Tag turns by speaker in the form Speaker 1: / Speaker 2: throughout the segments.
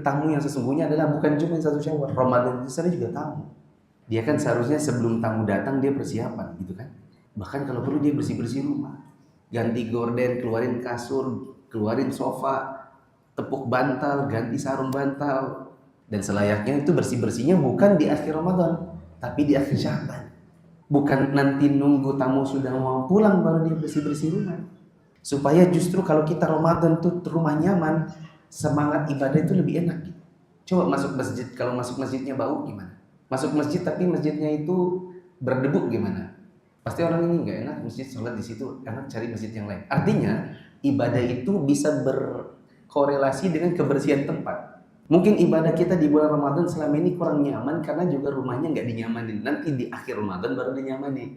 Speaker 1: Tamu yang sesungguhnya adalah bukan cuma 1 Syawal, Ramadan itu sendiri juga tamu. Dia kan seharusnya sebelum tamu datang dia persiapan gitu kan. Bahkan kalau perlu dia bersih-bersih rumah. Ganti gorden, keluarin kasur, keluarin sofa, tepuk bantal, ganti sarung bantal. Dan selayaknya itu bersih-bersihnya bukan di akhir Ramadan, tapi di akhir Sya'ban. Bukan nanti nunggu tamu sudah mau pulang baru dia bersih-bersih rumah. Supaya justru kalau kita Ramadan tuh rumah nyaman, semangat ibadah itu lebih enak gitu. Coba masuk masjid, kalau masuk masjidnya bau gimana? Masuk masjid tapi masjidnya itu berdebu gimana? Pasti orang ini nggak enak masjid, sholat di situ, enak cari masjid yang lain. Artinya ibadah itu bisa berkorelasi dengan kebersihan tempat. Mungkin ibadah kita di bulan Ramadan selama ini kurang nyaman karena juga rumahnya nggak dinyamanin. Nanti di akhir Ramadan baru dinyamanin.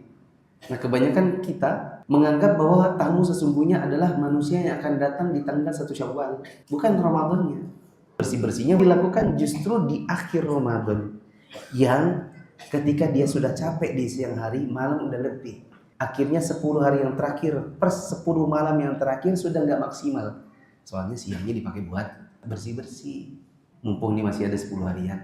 Speaker 1: Nah kebanyakan kita menganggap bahwa tamu sesungguhnya adalah manusia yang akan datang di tanggal 1 Syawal, bukan Ramadannya. Bersih-bersihnya dilakukan justru di akhir Ramadan, yang ketika dia sudah capek di siang hari, malam udah letih. Akhirnya 10 hari yang terakhir, per 10 malam yang terakhir sudah nggak maksimal. Soalnya siangnya dipakai buat bersih-bersih. Mumpung ini masih ada 10 harian.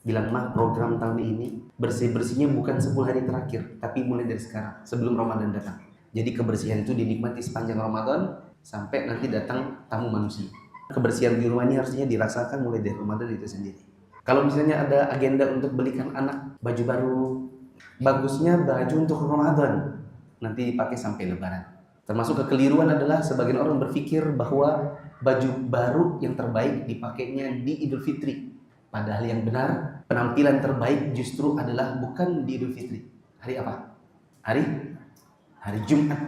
Speaker 1: Bilang mah program tahun ini bersih-bersihnya bukan 10 hari terakhir, tapi mulai dari sekarang, sebelum Ramadan datang. Jadi kebersihan itu dinikmati sepanjang Ramadan sampai nanti datang tamu manusia. Kebersihan di rumah ini harusnya dirasakan mulai dari Ramadan itu sendiri. Kalau misalnya ada agenda untuk belikan anak baju baru, bagusnya baju untuk Ramadan, nanti dipakai sampai Lebaran. Termasuk kekeliruan adalah sebagian orang berpikir bahwa baju baru yang terbaik dipakainya di Idul Fitri. Padahal yang benar, penampilan terbaik justru adalah bukan di Idul Fitri. Hari apa? Hari Jumat.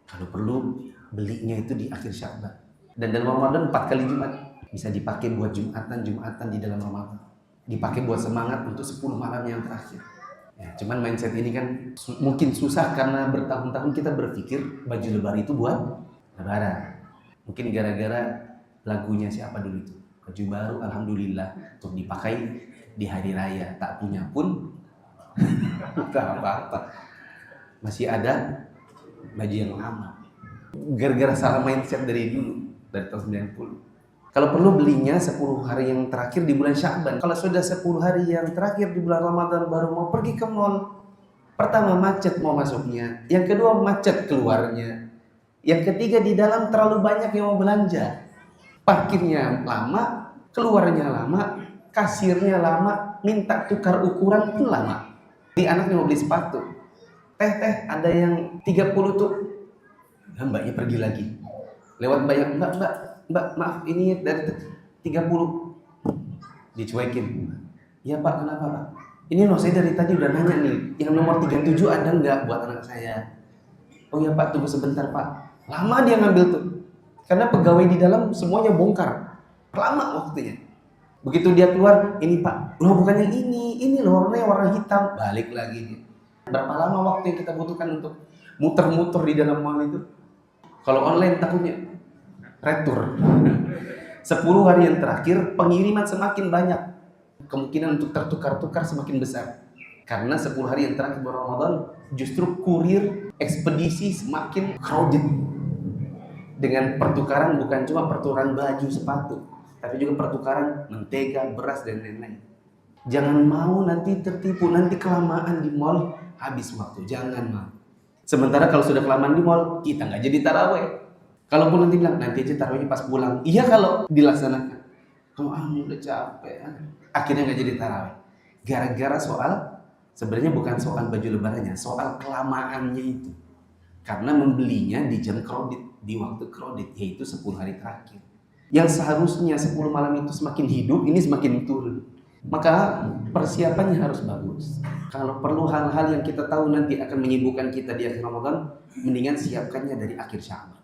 Speaker 1: Kalau perlu belinya itu di akhir Sya'ban. Dan dalam Ramadan 4 kali Jumat. Bisa dipakai buat Jumatan di dalam Ramadan. Dipakai buat semangat untuk 10 malam yang terakhir. Ya, cuman mindset ini kan mungkin susah karena bertahun-tahun kita berpikir baju lebaran itu buat Lebaran. Mungkin gara-gara lagunya siapa dulu itu? Baju baru alhamdulillah untuk dipakai di hari raya, tak punya pun tak apa-apa, masih ada baju yang lama. Gara-gara salah mindset dari dulu, dari tahun 90. Kalau perlu belinya 10 hari yang terakhir di bulan Sya'ban. Kalau sudah 10 hari yang terakhir di bulan Ramadan baru mau pergi ke mall, pertama macet mau masuknya, yang kedua macet keluarnya, yang ketiga di dalam terlalu banyak yang mau belanja. Parkirnya lama, keluarnya lama, kasirnya lama, minta tukar ukuran pun lama. Di anaknya mau beli sepatu, teh ada yang 30 tuh, nah, mbaknya pergi lagi. Lewat banyak, mbak maaf ini dari 30, dicuekin. Ya pak, kenapa pak? Ini loh saya dari tadi udah nanya nih, yang nomor 37 ada nggak buat anak saya? Oh ya pak, tunggu sebentar pak. Lama dia ngambil tuh. Karena pegawai di dalam semuanya bongkar. Lama waktunya. Begitu dia keluar, ini pak, loh bukan yang ini loh warnanya warna hitam. Balik lagi dia. Berapa lama waktu yang kita butuhkan untuk muter-muter di dalam mall itu? Kalau online takutnya retur. 10 hari yang terakhir pengiriman semakin banyak. Kemungkinan untuk tertukar-tukar semakin besar. Karena 10 hari yang terakhir bulan Ramadan justru kurir ekspedisi semakin crowded. Dengan pertukaran bukan cuma pertukaran baju sepatu, tapi juga pertukaran mentega, beras dan lain-lain. Jangan mau nanti tertipu, nanti kelamaan di mall habis waktu, jangan mau. Sementara kalau sudah kelamaan di mall, kita nggak jadi taraweh. Kalaupun nanti bilang nanti aja tarawehnya pas pulang, iya kalau dilaksanakan. Kalau udah capek, akhirnya nggak jadi taraweh. Gara-gara soal sebenarnya bukan soal baju lebarannya, soal kelamaannya itu. Karena membelinya di jam crowded, di waktu crowded, yaitu 10 hari terakhir. Yang seharusnya 10 malam itu semakin hidup, ini semakin turun. Maka persiapannya harus bagus. Kalau perlu hal-hal yang kita tahu nanti akan menyibukkan kita di akhir Ramadan, mendingan siapkannya dari akhir Sya'ban.